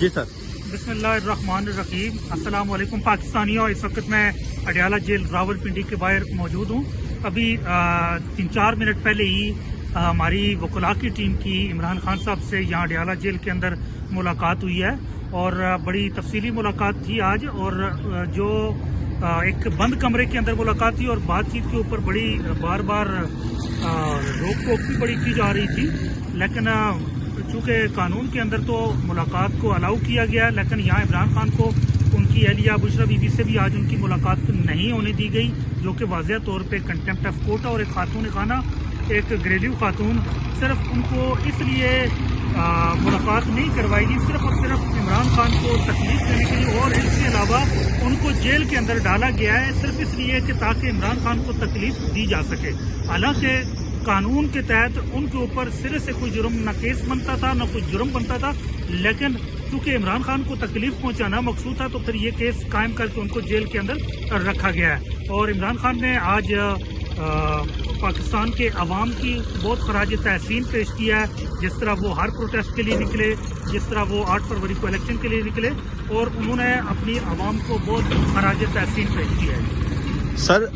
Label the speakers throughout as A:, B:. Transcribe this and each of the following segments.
A: جی سر.
B: बिस्मिल्लाहिर्रहमानिर्रहीम. अस्सलाम वालेकुम पाकिस्तानियों. इस वक्त मैं अडियाला जेल रावलपिंडी के बाहर मौजूद हूँ. अभी 3-4 मिनट पहले ही हमारी वकला की टीम की इमरान खान साहब से यहाँ अडियाला जेल के अंदर मुलाकात हुई है और बड़ी तफसीली मुलाकात थी आज. और जो एक बंद कमरे के अंदर मुलाकात थी और बातचीत के ऊपर बड़ी बार बार रोक टोक भी बड़ी की जा रही थी, लेकिन चूँकि कानून के अंदर तो मुलाकात को अलाउ किया गया है, लेकिन यहाँ इमरान खान को उनकी अहलिया बुशरा बीबी से भी आज उनकी मुलाकात नहीं होने दी गई, जो कि वाज़ेह तौर पे कंटेम्प्ट ऑफ कोर्ट है. और एक खातून खाना, एक घरेलू खातून, सिर्फ उनको इसलिए मुलाकात नहीं करवाई गई सिर्फ और सिर्फ इमरान खान को तकलीफ देने के लिए, और इसके अलावा उनको जेल के अंदर डाला गया है सिर्फ इसलिए कि ताकि इमरान खान को तकलीफ दी जा सके. हालांकि कानून के तहत उनके ऊपर सिरे से कोई जुर्म न केस बनता था न कोई जुर्म बनता था, लेकिन क्योंकि इमरान खान को तकलीफ पहुंचाना मकसूद था तो फिर ये केस कायम करके उनको जेल के अंदर रखा गया है. और इमरान खान ने आज पाकिस्तान के अवाम की बहुत खराज तहसीन पेश किया है, जिस तरह वो हर प्रोटेस्ट के लिए निकले, जिस तरह वो 8 फरवरी को इलेक्शन के लिए निकले, और उन्होंने अपनी अवाम को बहुत खराज तहसीन पेश किया है.
A: सर,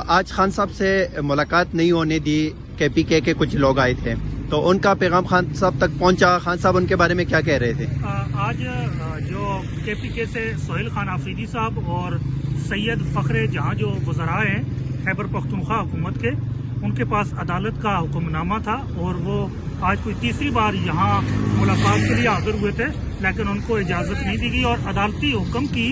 A: आज खान साहब से मुलाकात नहीं होने दी. KPK के कुछ लोग आए थे तो उनका पैगाम खान साहब तक पहुंचा. खान साहब उनके बारे में क्या कह रहे थे?
B: आज जो KPK से सोहेल खान आफरीदी साहब और सैयद फखरे जहाँ जो वज़रा हैं खैबर पख्तूनख्वा हुकूमत के, उनके पास अदालत का हुक्मनामा था और वो आज कोई तीसरी बार यहाँ मुलाकात के लिए हाजिर हुए थे, लेकिन उनको इजाज़त नहीं दी गई. और अदालती हुक्म की,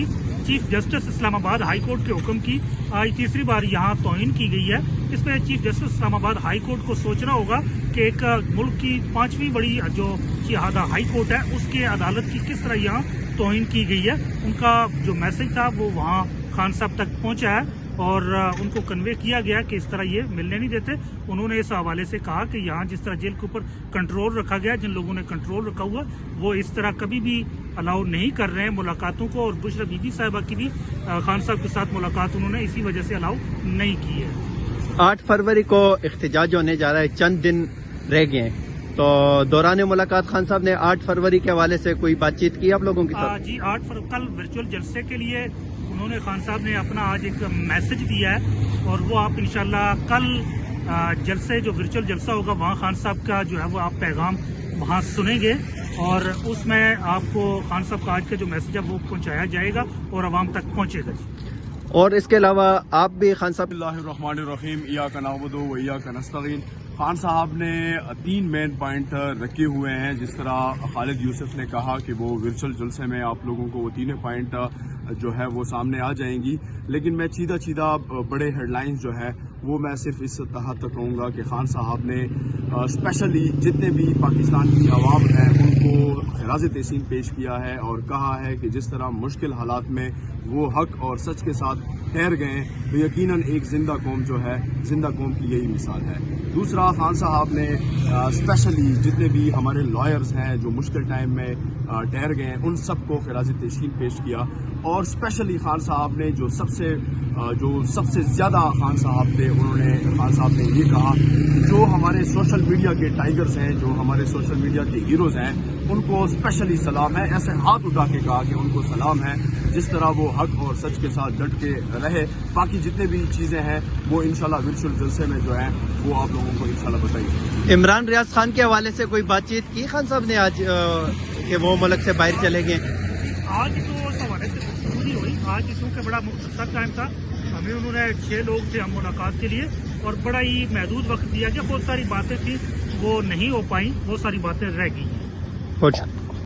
B: chief justice Islamabad high court के हुक्म की आज तीसरी बार यहाँ तौहीन की गई है. इसमें chief justice Islamabad high court को सोचना होगा कि एक मुल्क की 5वीं बड़ी जो शहादा हाई कोर्ट है उसके अदालत की किस तरह यहाँ तौहीन की गई है. उनका जो मैसेज था वो वहाँ खान साहब तक पहुँचा है और उनको कन्वे किया गया कि इस तरह ये मिलने नहीं देते. उन्होंने इस हवाले से कहा कि यहाँ जिस तरह जेल के ऊपर कंट्रोल रखा गया, जिन लोगों ने कंट्रोल रखा हुआ, वो इस तरह कभी भी अलाउ नहीं कर रहे हैं मुलाकातों को. और बुशरा बीबी साहिबा की भी खान साहब के साथ मुलाकात उन्होंने इसी वजह से अलाउ नहीं की है.
A: 8 फरवरी को इख्तिजाज होने जा रहा है, चंद दिन रह गए हैं, तो दौरान मुलाकात खान साहब ने 8 फरवरी के हवाले से कोई बातचीत की आप लोगों के साथ?
B: जी, 8 फरवरी कल वर्चुअल जलसे के लिए उन्होंने खान साहब ने अपना आज एक मैसेज दिया है और वो आप इंशाल्लाह कल जलसे जो वर्चुअल जलसा होगा वहाँ खान साहब का जो है वो आप पैगाम वहाँ सुनेंगे और उसमें आपको खान साहब का आज का जो मैसेज है वो पहुँचाया जाएगा और आवाम तक पहुँचेगा.
A: और इसके अलावा आप भी खान साहब
C: बिस्मिल्लाहिर्रहमानिर्रहीम इय्याका नअबुदु व इय्याका नस्तईन. खान साहब ने 3 मेन पॉइंट रखे हुए हैं. जिस तरह खालिद यूसुफ ने कहा कि वो वर्चुअल जलसे में आप लोगों को वो तीनों पॉइंट जो है वो सामने आ जाएंगी, लेकिन मैं सीधा बड़े हेडलाइंस जो है वो मैं सिर्फ इस तहत तक कहूँगा कि खान साहब ने स्पेशली जितने भी पाकिस्तान की आवाम है उनको खराज तहसीन पेश किया है और कहा है कि जिस तरह मुश्किल हालात में वो हक और सच के साथ ठहर गए तो यकीनन एक जिंदा कौम जो है, जिंदा कौम की यही मिसाल है. दूसरा, खान साहब ने स्पेशली जितने भी हमारे लॉयर्स हैं जो मुश्किल टाइम में ठहर गए हैं उन सबको खराज तहसीन पेश किया. और स्पेशली खान साहब ने जो सबसे ज़्यादा खान साहब ने ये कहा कि जो हमारे सोशल मीडिया के टाइगर्स हैं, जो हमारे सोशल मीडिया के हीरोज़ हैं, उनको स्पेशली सलाम है. ऐसे हाथ उठा के कहा कि उनको सलाम है जिस तरह वो हक और सच के साथ डट के रहे. बाकी जितने भी चीज़ें हैं वो इंशाल्लाह वर्चुअल जलसे में जो है वो आप लोगों को इंशाल्लाह बताइए.
A: इमरान रियाज खान के हवाले से कोई बातचीत की खान साहब ने आज कि वो मुल्क से बाहर चले गए?
B: आज तो उस हवाले से नहीं हुई. आज चूँकि बड़ा मुख्तसर टाइम था, हमें उन्होंने 6 लोग थे हम मुलाकात के लिए और बड़ा ही महदूद वक्त दिया गया. बहुत सारी बातें थी वो नहीं हो पाई, बहुत सारी बातें रह गई.